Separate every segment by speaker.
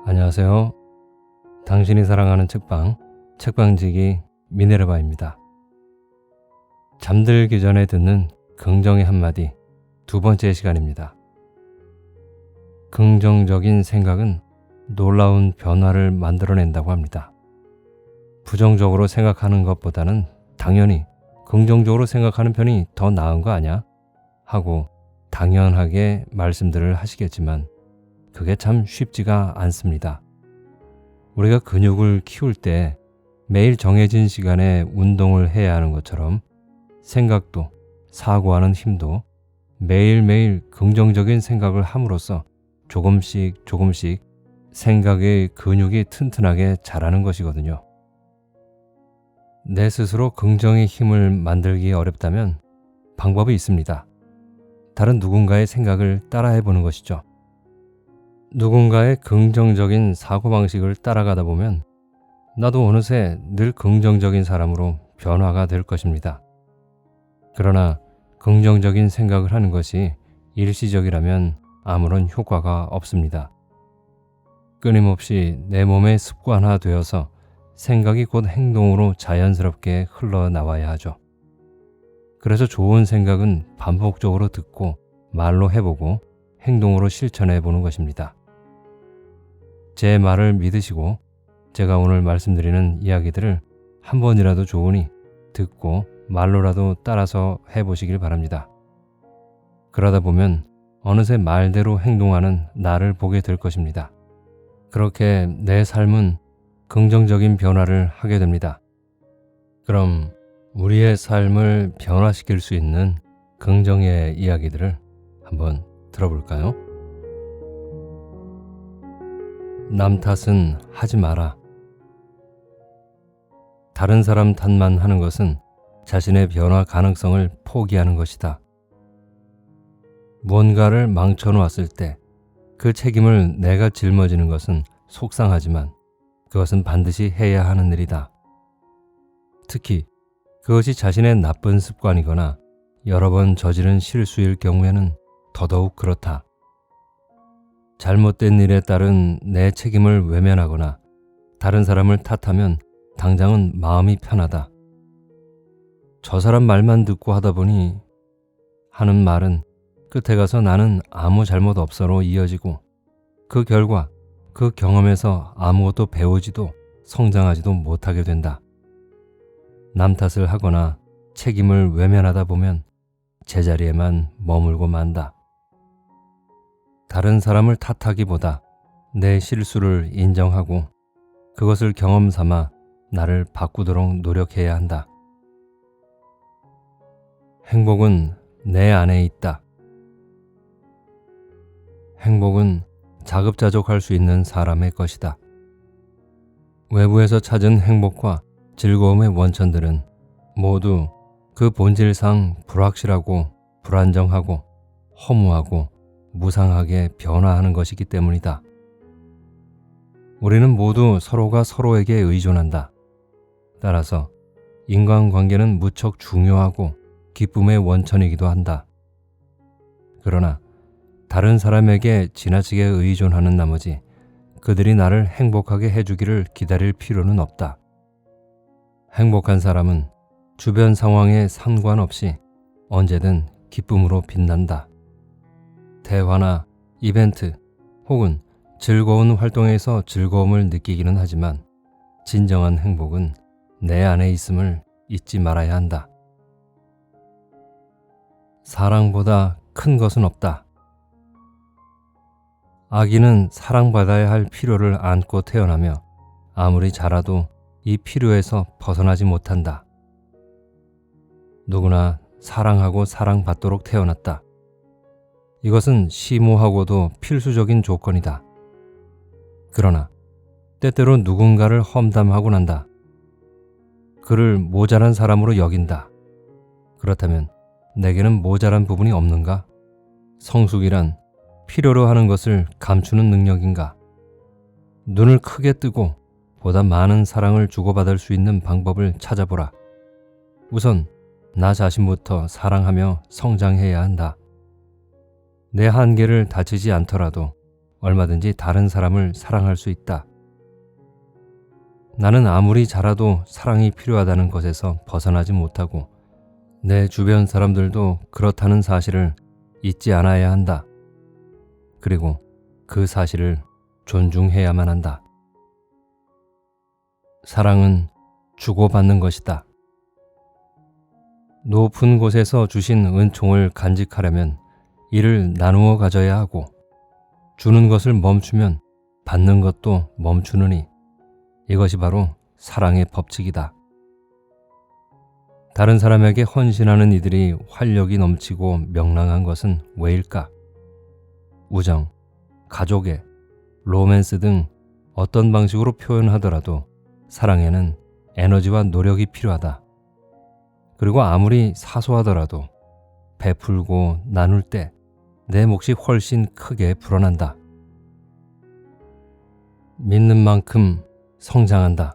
Speaker 1: 안녕하세요. 당신이 사랑하는 책방지기 미네르바입니다. 잠들기 전에 듣는 긍정의 한마디, 두 번째 시간입니다. 긍정적인 생각은 놀라운 변화를 만들어낸다고 합니다. 부정적으로 생각하는 것보다는 당연히 긍정적으로 생각하는 편이 더 나은 거 아냐? 하고 당연하게 말씀들을 하시겠지만 그게 참 쉽지가 않습니다. 우리가 근육을 키울 때 매일 정해진 시간에 운동을 해야 하는 것처럼 생각도, 사고하는 힘도 매일매일 긍정적인 생각을 함으로써 조금씩 생각의 근육이 튼튼하게 자라는 것이거든요. 내 스스로 긍정의 힘을 만들기 어렵다면 방법이 있습니다. 다른 누군가의 생각을 따라해보는 것이죠. 누군가의 긍정적인 사고방식을 따라가다 보면 나도 어느새 늘 긍정적인 사람으로 변화가 될 것입니다. 그러나 긍정적인 생각을 하는 것이 일시적이라면 아무런 효과가 없습니다. 끊임없이 내 몸에 습관화되어서 생각이 곧 행동으로 자연스럽게 흘러나와야 하죠. 그래서 좋은 생각은 반복적으로 듣고 말로 해보고 행동으로 실천해보는 것입니다. 제 말을 믿으시고 제가 오늘 말씀드리는 이야기들을 한 번이라도 좋으니 듣고 말로라도 따라서 해보시길 바랍니다. 그러다 보면 어느새 말대로 행동하는 나를 보게 될 것입니다. 그렇게 내 삶은 긍정적인 변화를 하게 됩니다. 그럼 우리의 삶을 변화시킬 수 있는 긍정의 이야기들을 한번 들어볼까요? 남 탓은 하지 마라. 다른 사람 탓만 하는 것은 자신의 변화 가능성을 포기하는 것이다. 무언가를 망쳐놓았을 때 그 책임을 내가 짊어지는 것은 속상하지만 그것은 반드시 해야 하는 일이다. 특히 그것이 자신의 나쁜 습관이거나 여러 번 저지른 실수일 경우에는 더더욱 그렇다. 잘못된 일에 따른 내 책임을 외면하거나 다른 사람을 탓하면 당장은 마음이 편하다. 저 사람 말만 듣고 하다 보니 하는 말은 끝에 가서 나는 아무 잘못 없어로 이어지고 그 결과 그 경험에서 아무것도 배우지도 성장하지도 못하게 된다. 남 탓을 하거나 책임을 외면하다 보면 제자리에만 머물고 만다. 다른 사람을 탓하기보다 내 실수를 인정하고 그것을 경험 삼아 나를 바꾸도록 노력해야 한다. 행복은 내 안에 있다. 행복은 자급자족할 수 있는 사람의 것이다. 외부에서 찾은 행복과 즐거움의 원천들은 모두 그 본질상 불확실하고 불안정하고 허무하고 무상하게 변화하는 것이기 때문이다. 우리는 모두 서로가 서로에게 의존한다. 따라서 인간관계는 무척 중요하고 기쁨의 원천이기도 한다. 그러나 다른 사람에게 지나치게 의존하는 나머지 그들이 나를 행복하게 해주기를 기다릴 필요는 없다. 행복한 사람은 주변 상황에 상관없이 언제든 기쁨으로 빛난다. 대화나 이벤트 혹은 즐거운 활동에서 즐거움을 느끼기는 하지만 진정한 행복은 내 안에 있음을 잊지 말아야 한다. 사랑보다 큰 것은 없다. 아기는 사랑받아야 할 필요를 안고 태어나며 아무리 자라도 이 필요에서 벗어나지 못한다. 누구나 사랑하고 사랑받도록 태어났다. 이것은 심오하고도 필수적인 조건이다. 그러나 때때로 누군가를 험담하고 난다. 그를 모자란 사람으로 여긴다. 그렇다면 내게는 모자란 부분이 없는가? 성숙이란 필요로 하는 것을 감추는 능력인가? 눈을 크게 뜨고 보다 많은 사랑을 주고받을 수 있는 방법을 찾아보라. 우선 나 자신부터 사랑하며 성장해야 한다. 내 한계를 다치지 않더라도 얼마든지 다른 사람을 사랑할 수 있다. 나는 아무리 잘해도 사랑이 필요하다는 것에서 벗어나지 못하고 내 주변 사람들도 그렇다는 사실을 잊지 않아야 한다. 그리고 그 사실을 존중해야만 한다. 사랑은 주고받는 것이다. 높은 곳에서 주신 은총을 간직하려면 이를 나누어 가져야 하고 주는 것을 멈추면 받는 것도 멈추느니 이것이 바로 사랑의 법칙이다. 다른 사람에게 헌신하는 이들이 활력이 넘치고 명랑한 것은 왜일까? 우정, 가족애, 로맨스 등 어떤 방식으로 표현하더라도 사랑에는 에너지와 노력이 필요하다. 그리고 아무리 사소하더라도 베풀고 나눌 때 내 몫이 훨씬 크게 불어난다. 믿는 만큼 성장한다.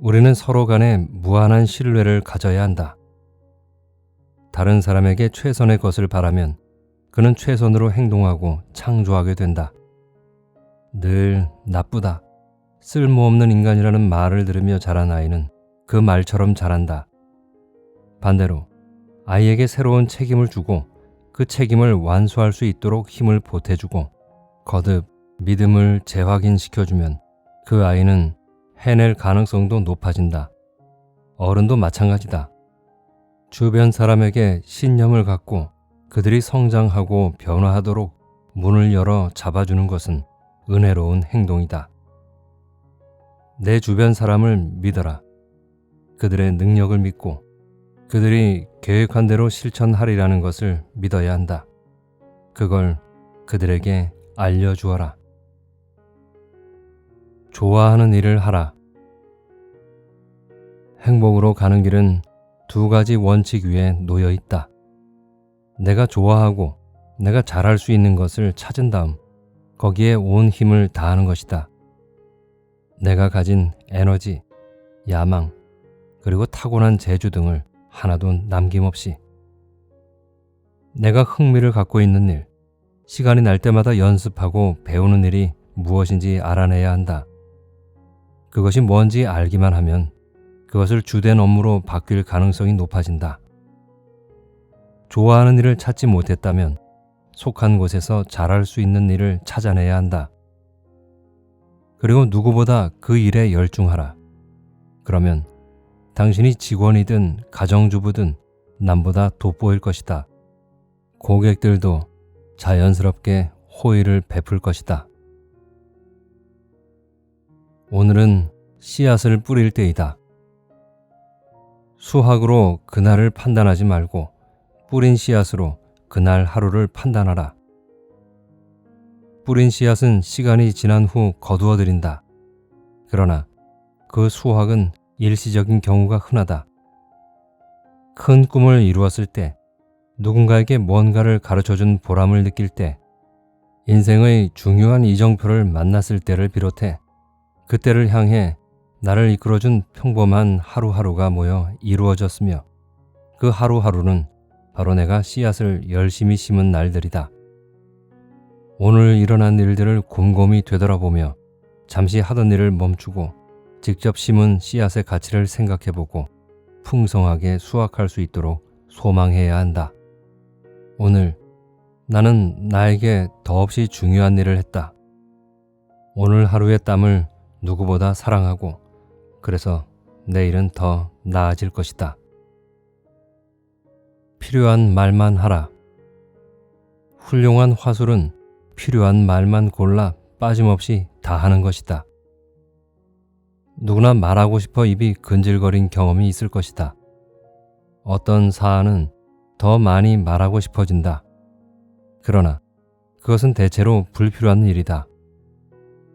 Speaker 1: 우리는 서로 간에 무한한 신뢰를 가져야 한다. 다른 사람에게 최선의 것을 바라면 그는 최선으로 행동하고 창조하게 된다. 늘 나쁘다, 쓸모없는 인간이라는 말을 들으며 자란 아이는 그 말처럼 자란다. 반대로 아이에게 새로운 책임을 주고 그 책임을 완수할 수 있도록 힘을 보태주고 거듭 믿음을 재확인시켜주면 그 아이는 해낼 가능성도 높아진다. 어른도 마찬가지다. 주변 사람에게 신념을 갖고 그들이 성장하고 변화하도록 문을 열어 잡아주는 것은 은혜로운 행동이다. 내 주변 사람을 믿어라. 그들의 능력을 믿고 그들이 계획한 대로 실천하리라는 것을 믿어야 한다. 그걸 그들에게 알려주어라. 좋아하는 일을 하라. 행복으로 가는 길은 두 가지 원칙 위에 놓여 있다. 내가 좋아하고 내가 잘할 수 있는 것을 찾은 다음 거기에 온 힘을 다하는 것이다. 내가 가진 에너지, 야망, 그리고 타고난 재주 등을 하나도 남김없이 내가 흥미를 갖고 있는 일, 시간이 날 때마다 연습하고 배우는 일이 무엇인지 알아내야 한다. 그것이 뭔지 알기만 하면 그것을 주된 업무로 바뀔 가능성이 높아진다. 좋아하는 일을 찾지 못했다면 속한 곳에서 잘할 수 있는 일을 찾아내야 한다. 그리고 누구보다 그 일에 열중하라. 그러면 당신이 직원이든 가정주부든 남보다 돋보일 것이다. 고객들도 자연스럽게 호의를 베풀 것이다. 오늘은 씨앗을 뿌릴 때이다. 수학으로 그날을 판단하지 말고 뿌린 씨앗으로 그날 하루를 판단하라. 뿌린 씨앗은 시간이 지난 후 거두어들인다. 그러나 그 수확은 일시적인 경우가 흔하다. 큰 꿈을 이루었을 때, 누군가에게 뭔가를 가르쳐준 보람을 느낄 때, 인생의 중요한 이정표를 만났을 때를 비롯해 그때를 향해 나를 이끌어준 평범한 하루하루가 모여 이루어졌으며 그 하루하루는 바로 내가 씨앗을 열심히 심은 날들이다. 오늘 일어난 일들을 곰곰이 되돌아보며 잠시 하던 일을 멈추고 직접 심은 씨앗의 가치를 생각해보고 풍성하게 수확할 수 있도록 소망해야 한다. 오늘 나는 나에게 더없이 중요한 일을 했다. 오늘 하루의 땀을 누구보다 사랑하고 그래서 내일은 더 나아질 것이다. 필요한 말만 하라. 훌륭한 화술은 필요한 말만 골라 빠짐없이 다 하는 것이다. 누구나 말하고 싶어 입이 근질거린 경험이 있을 것이다. 어떤 사안은 더 많이 말하고 싶어진다. 그러나 그것은 대체로 불필요한 일이다.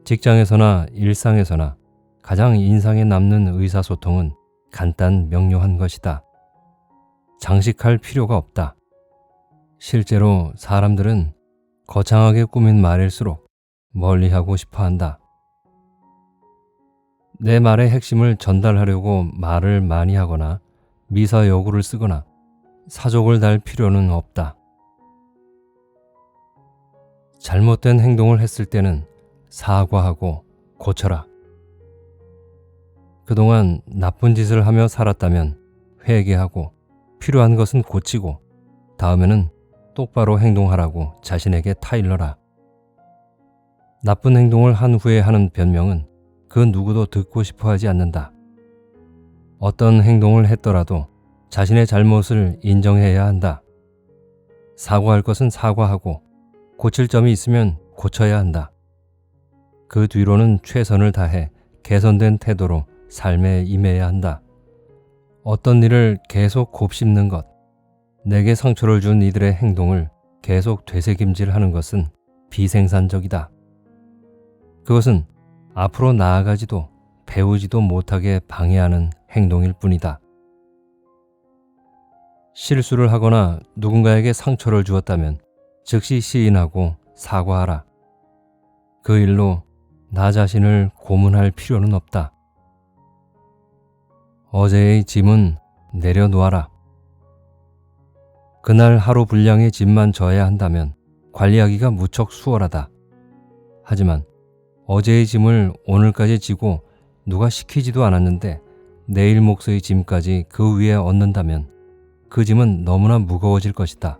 Speaker 1: 직장에서나 일상에서나 가장 인상에 남는 의사소통은 간단 명료한 것이다. 장식할 필요가 없다. 실제로 사람들은 거창하게 꾸민 말일수록 멀리하고 싶어 한다. 내 말의 핵심을 전달하려고 말을 많이 하거나 미사여구를 쓰거나 사족을 달 필요는 없다. 잘못된 행동을 했을 때는 사과하고 고쳐라. 그동안 나쁜 짓을 하며 살았다면 회개하고 필요한 것은 고치고 다음에는 똑바로 행동하라고 자신에게 타일러라. 나쁜 행동을 한 후에 하는 변명은 그 누구도 듣고 싶어 하지 않는다. 어떤 행동을 했더라도 자신의 잘못을 인정해야 한다. 사과할 것은 사과하고 고칠 점이 있으면 고쳐야 한다. 그 뒤로는 최선을 다해 개선된 태도로 삶에 임해야 한다. 어떤 일을 계속 곱씹는 것, 내게 상처를 준 이들의 행동을 계속 되새김질하는 것은 비생산적이다. 그것은 앞으로 나아가지도 배우지도 못하게 방해하는 행동일 뿐이다. 실수를 하거나 누군가에게 상처를 주었다면 즉시 시인하고 사과하라. 그 일로 나 자신을 고문할 필요는 없다. 어제의 짐은 내려놓아라. 그날 하루 분량의 짐만 져야 한다면 관리하기가 무척 수월하다. 하지만 어제의 짐을 오늘까지 지고 누가 시키지도 않았는데 내일 몫의 짐까지 그 위에 얹는다면 그 짐은 너무나 무거워질 것이다.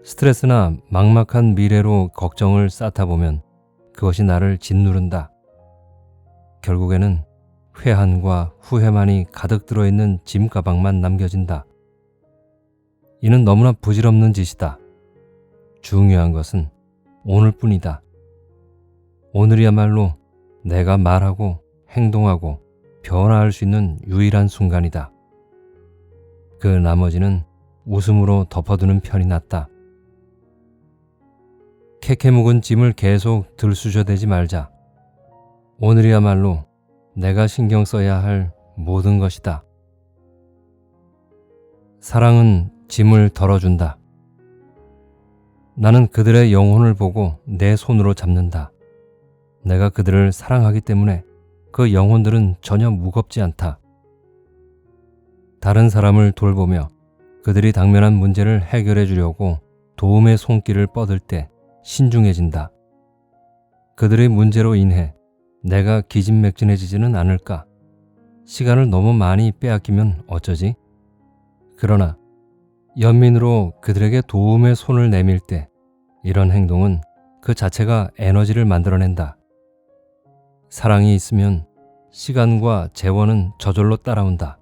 Speaker 1: 스트레스나 막막한 미래로 걱정을 쌓다 보면 그것이 나를 짓누른다. 결국에는 회한과 후회만이 가득 들어있는 짐 가방만 남겨진다. 이는 너무나 부질없는 짓이다. 중요한 것은 오늘뿐이다. 오늘이야말로 내가 말하고 행동하고 변화할 수 있는 유일한 순간이다. 그 나머지는 웃음으로 덮어두는 편이 낫다. 캐캐 묵은 짐을 계속 들쑤셔대지 말자. 오늘이야말로 내가 신경 써야 할 모든 것이다. 사랑은 짐을 덜어준다. 나는 그들의 영혼을 보고 내 손으로 잡는다. 내가 그들을 사랑하기 때문에 그 영혼들은 전혀 무겁지 않다. 다른 사람을 돌보며 그들이 당면한 문제를 해결해 주려고 도움의 손길을 뻗을 때 신중해진다. 그들의 문제로 인해 내가 기진맥진해지지는 않을까? 시간을 너무 많이 빼앗기면 어쩌지? 그러나 연민으로 그들에게 도움의 손을 내밀 때 이런 행동은 그 자체가 에너지를 만들어낸다. 사랑이 있으면 시간과 재원은 저절로 따라온다.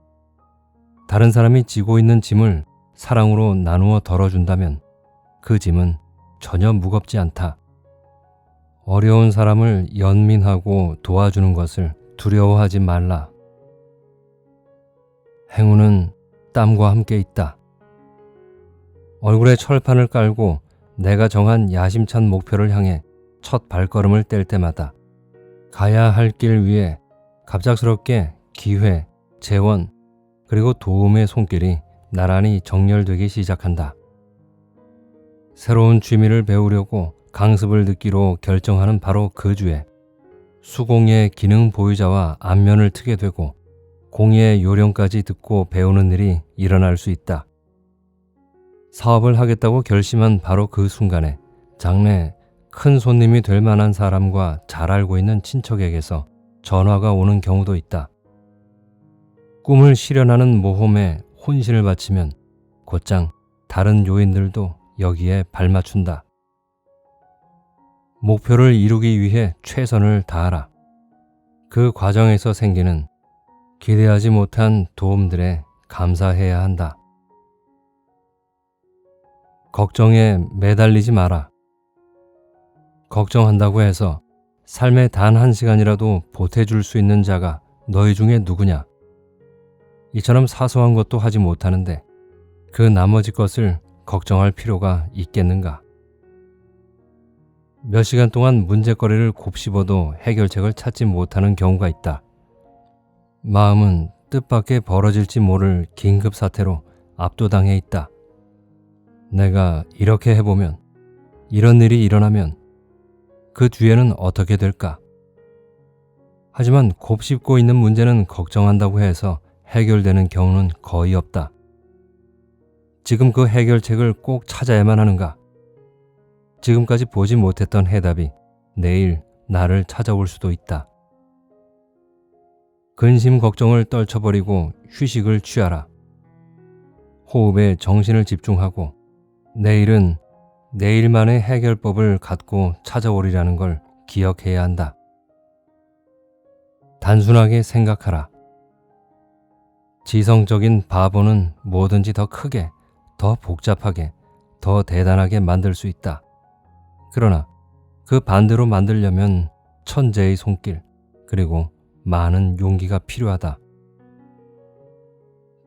Speaker 1: 다른 사람이 지고 있는 짐을 사랑으로 나누어 덜어준다면 그 짐은 전혀 무겁지 않다. 어려운 사람을 연민하고 도와주는 것을 두려워하지 말라. 행운은 땀과 함께 있다. 얼굴에 철판을 깔고 내가 정한 야심찬 목표를 향해 첫 발걸음을 뗄 때마다 가야 할 길 위에 갑작스럽게 기회, 재원, 그리고 도움의 손길이 나란히 정렬되기 시작한다. 새로운 취미를 배우려고 강습을 듣기로 결정하는 바로 그 주에 수공예 기능 보유자와 안면을 트게 되고 공예 요령까지 듣고 배우는 일이 일어날 수 있다. 사업을 하겠다고 결심한 바로 그 순간에 장래 큰 손님이 될 만한 사람과 잘 알고 있는 친척에게서 전화가 오는 경우도 있다. 꿈을 실현하는 모험에 혼신을 바치면 곧장 다른 요인들도 여기에 발맞춘다. 목표를 이루기 위해 최선을 다하라. 그 과정에서 생기는 기대하지 못한 도움들에 감사해야 한다. 걱정에 매달리지 마라. 걱정한다고 해서 삶에 단 한 시간이라도 보태줄 수 있는 자가 너희 중에 누구냐? 이처럼 사소한 것도 하지 못하는데 그 나머지 것을 걱정할 필요가 있겠는가? 몇 시간 동안 문제거리를 곱씹어도 해결책을 찾지 못하는 경우가 있다. 마음은 뜻밖의 벌어질지 모를 긴급 사태로 압도당해 있다. 내가 이렇게 해보면, 이런 일이 일어나면 그 뒤에는 어떻게 될까? 하지만 곱씹고 있는 문제는 걱정한다고 해서 해결되는 경우는 거의 없다. 지금 그 해결책을 꼭 찾아야만 하는가? 지금까지 보지 못했던 해답이 내일 나를 찾아올 수도 있다. 근심 걱정을 떨쳐버리고 휴식을 취하라. 호흡에 정신을 집중하고 내일은 내일만의 해결법을 갖고 찾아오리라는 걸 기억해야 한다. 단순하게 생각하라. 지성적인 바보는 뭐든지 더 크게, 더 복잡하게, 더 대단하게 만들 수 있다. 그러나 그 반대로 만들려면 천재의 손길, 그리고 많은 용기가 필요하다.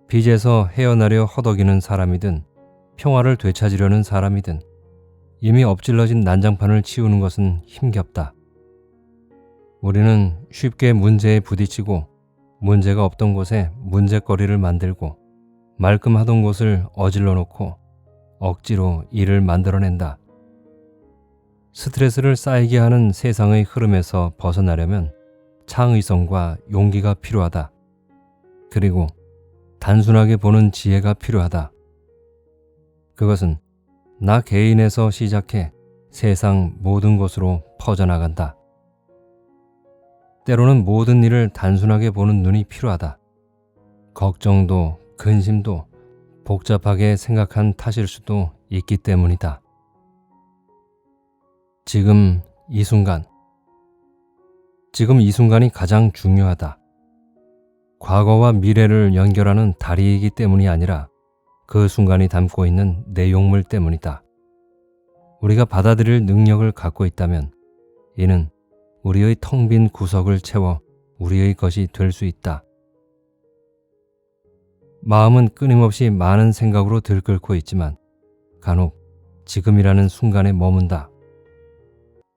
Speaker 1: 빚에서 헤어나려 허덕이는 사람이든 평화를 되찾으려는 사람이든 이미 엎질러진 난장판을 치우는 것은 힘겹다. 우리는 쉽게 문제에 부딪히고 문제가 없던 곳에 문제거리를 만들고 말끔하던 곳을 어질러 놓고 억지로 일을 만들어낸다. 스트레스를 쌓이게 하는 세상의 흐름에서 벗어나려면 창의성과 용기가 필요하다. 그리고 단순하게 보는 지혜가 필요하다. 그것은 나 개인에서 시작해 세상 모든 곳으로 퍼져나간다. 때로는 모든 일을 단순하게 보는 눈이 필요하다. 걱정도 근심도 복잡하게 생각한 탓일 수도 있기 때문이다. 지금 이 순간이 가장 중요하다. 과거와 미래를 연결하는 다리이기 때문이 아니라 그 순간이 담고 있는 내용물 때문이다. 우리가 받아들일 능력을 갖고 있다면 이는 우리의 텅 빈 구석을 채워 우리의 것이 될 수 있다. 마음은 끊임없이 많은 생각으로 들끓고 있지만 간혹 지금이라는 순간에 머문다.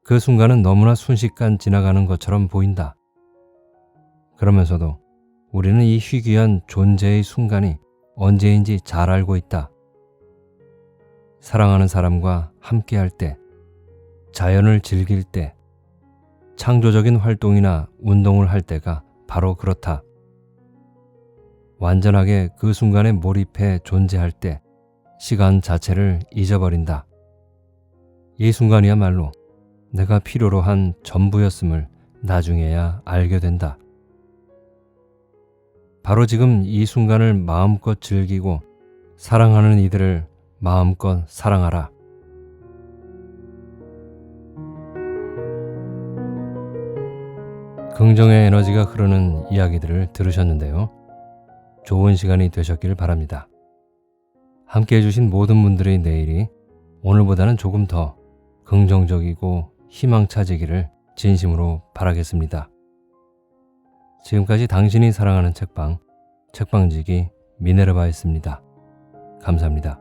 Speaker 1: 그 순간은 너무나 순식간 지나가는 것처럼 보인다. 그러면서도 우리는 이 희귀한 존재의 순간이 언제인지 잘 알고 있다. 사랑하는 사람과 함께할 때, 자연을 즐길 때, 창조적인 활동이나 운동을 할 때가 바로 그렇다. 완전하게 그 순간에 몰입해 존재할 때 시간 자체를 잊어버린다. 이 순간이야말로 내가 필요로 한 전부였음을 나중에야 알게 된다. 바로 지금 이 순간을 마음껏 즐기고 사랑하는 이들을 마음껏 사랑하라. 긍정의 에너지가 흐르는 이야기들을 들으셨는데요. 좋은 시간이 되셨길 바랍니다. 함께 해주신 모든 분들의 내일이 오늘보다는 조금 더 긍정적이고 희망차지기를 진심으로 바라겠습니다. 지금까지 당신이 사랑하는 책방지기 미네르바였습니다. 감사합니다.